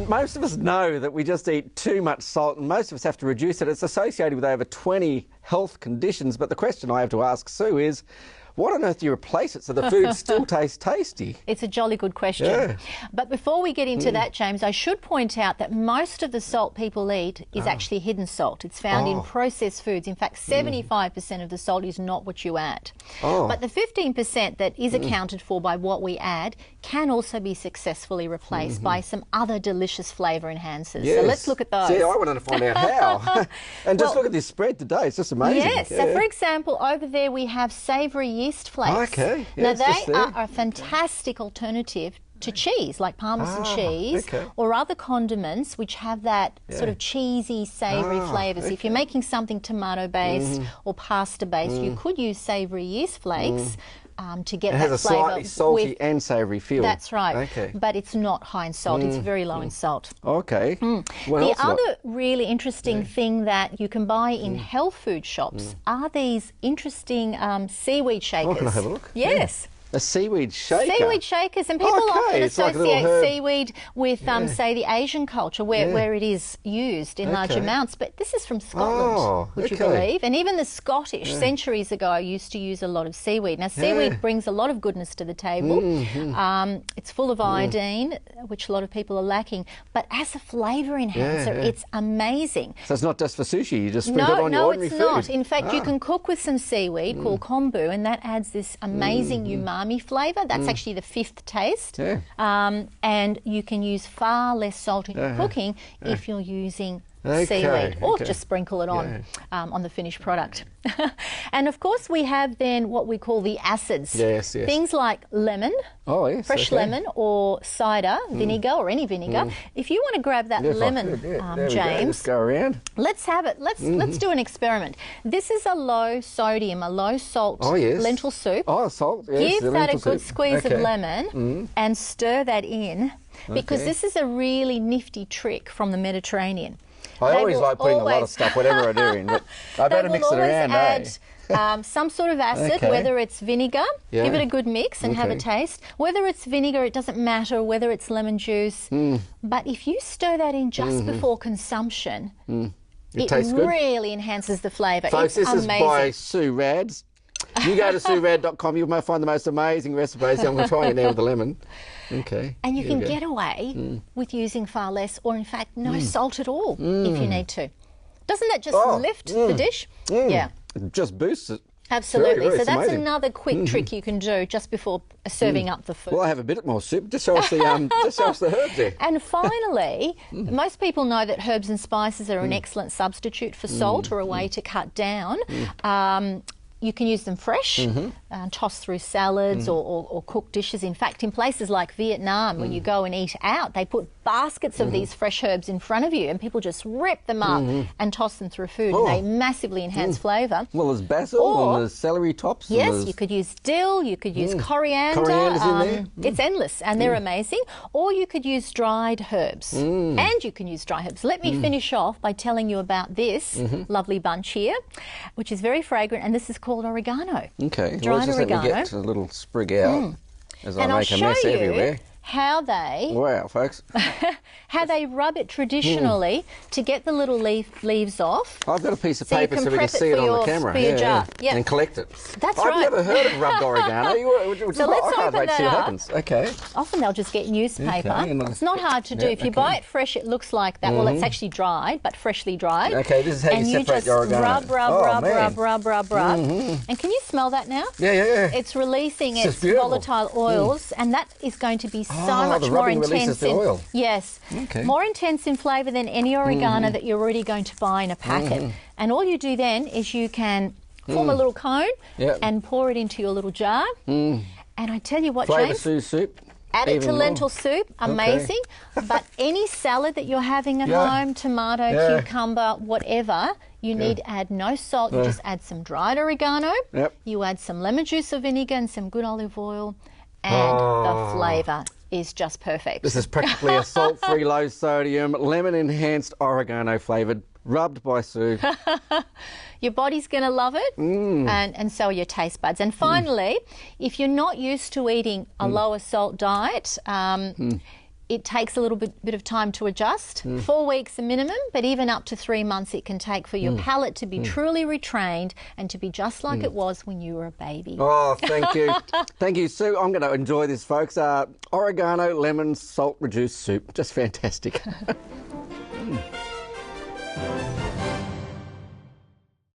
Most of us know that we just eat too much salt, and most of us have to reduce it. It's associated with over 20 health conditions, but the question I have to ask Sue is, what on earth do you replace it so the food still tastes tasty? It's a jolly good question. Yeah. But before we get into that, James, I should point out that most of the salt people eat is actually hidden salt. It's found in processed foods. In fact, 75% of the salt is not what you add. But the 15% that is accounted for by what we add can also be successfully replaced by some other delicious flavour enhancers. Yes. So let's look at those. See, I wanted to find out how. And just look at this spread today. It's just amazing. Yes. So, for example, over there we have savoury yeast flakes. Okay. Now, Yes, they are a fantastic alternative to cheese, like Parmesan cheese or other condiments which have that sort of cheesy, savoury flavours. If you're making something tomato-based or pasta-based, you could use savoury yeast flakes to get that flavour. It has a slightly salty and savoury feel. That's right. Okay. But it's not high in salt. It's very low in salt. Okay. The other really interesting thing that you can buy in health food shops are these interesting seaweed shakers. Oh, can I have a look? Yes. A seaweed shaker? Seaweed shakers, and people often It's like a little associate herb. seaweed with, say, the Asian culture where it is used in large amounts, but this is from Scotland, would you believe? And even the Scottish, centuries ago, used to use a lot of seaweed. Now, seaweed brings a lot of goodness to the table. It's full of iodine, which a lot of people are lacking, but as a flavour enhancer, it's amazing. So it's not just for sushi, you just sprinkle it on your ordinary food? No, it's not. In fact, you can cook with some seaweed called Kombu, and that adds this amazing umami flavour. That's actually the fifth taste. And you can use far less salt in your cooking if you're using seaweed, or just sprinkle it on the finished product. And of course we have then what we call the acids. Things like lemon, fresh lemon, or cider vinegar, or any vinegar. If you want to grab that lemon, James, go around. Let's have it. Let's do an experiment. This is a low sodium, a low salt lentil soup. Salt. Yes, Give that a good squeeze of lemon and stir that in, because this is a really nifty trick from the Mediterranean. I always like putting a lot of stuff, whatever I do in, but I better mix it around, add some sort of acid, whether it's vinegar, give it a good mix and have a taste. Whether it's vinegar, it doesn't matter, whether it's lemon juice. But if you stir that in just before consumption, it really enhances the flavour. Folks, it's this amazing. is by Sue Rads. You go to SueRad.com, you might find the most amazing recipes. I'm going to try it now with the lemon. Okay. And you can get away with using far less, or in fact no salt at all if you need to. Doesn't that just lift the dish? Yeah. It just boosts it. Absolutely. Very, so that's amazing. another quick trick you can do just before serving up the food. Well, I have a bit more soup. Just show us the herbs there. And finally, most people know that herbs and spices are an excellent substitute for salt, or a way to cut down. You can use them fresh, toss through salads or cooked dishes. In fact, in places like Vietnam, when you go and eat out, they put baskets of these fresh herbs in front of you, and people just rip them up and toss them through food, and they massively enhance flavour. Well, there's basil and there's celery tops. Yes, you could use dill, you could use coriander. Coriander's in there. It's endless, and they're amazing. Or you could use dried herbs. And you can use dry herbs. Let me finish off by telling you about this lovely bunch here, which is very fragrant, and this is called oregano. Okay. Dried just oregano. Let me get a little sprig out as I And make a mess everywhere. How they Wow, folks. how they rub it traditionally to get the little leaves off. I've got a piece of So you paper can so we can prep it see it for on the your- camera. for your jar. Yeah. And collect it. That's I've right. never heard of rubbed oregano. So let's I can't open wait to see that what up. happens. Okay. Often they'll just get newspaper. Okay, and It's not hard to do. If you buy it fresh, it looks like that. Well, it's actually dried, but freshly dried. Okay, this is how and you separate just your oregano. rub, man. rub. And can you smell that now? Yeah. It's releasing It's its just beautiful. volatile oils, and that is going to be so much the more rubbing releases intense the oil. Yes, Okay. more intense in flavour than any oregano that you're already going to buy in a packet. And all you do then is you can form a little cone and pour it into your little jar. And I tell you what, Flavour James, Sue soup. add it to Even lentil more. soup, amazing. But any salad that you're having at home, tomato, cucumber, whatever, you need to add no salt. You just add some dried oregano. You add some lemon juice or vinegar and some good olive oil, and the flavour is just perfect. This is practically a salt-free, low-sodium, lemon-enhanced oregano flavoured, rubbed by Sue. Your body's going to love it, and so are your taste buds. And finally, if you're not used to eating a lower salt diet, it takes a little bit of time to adjust. 4 weeks a minimum, but even up to 3 months it can take for your palate to be truly retrained and to be just like it was when you were a baby. Oh, thank you. Thank you, Sue. I'm going to enjoy this, folks. Oregano, lemon, salt reduced soup. Just fantastic.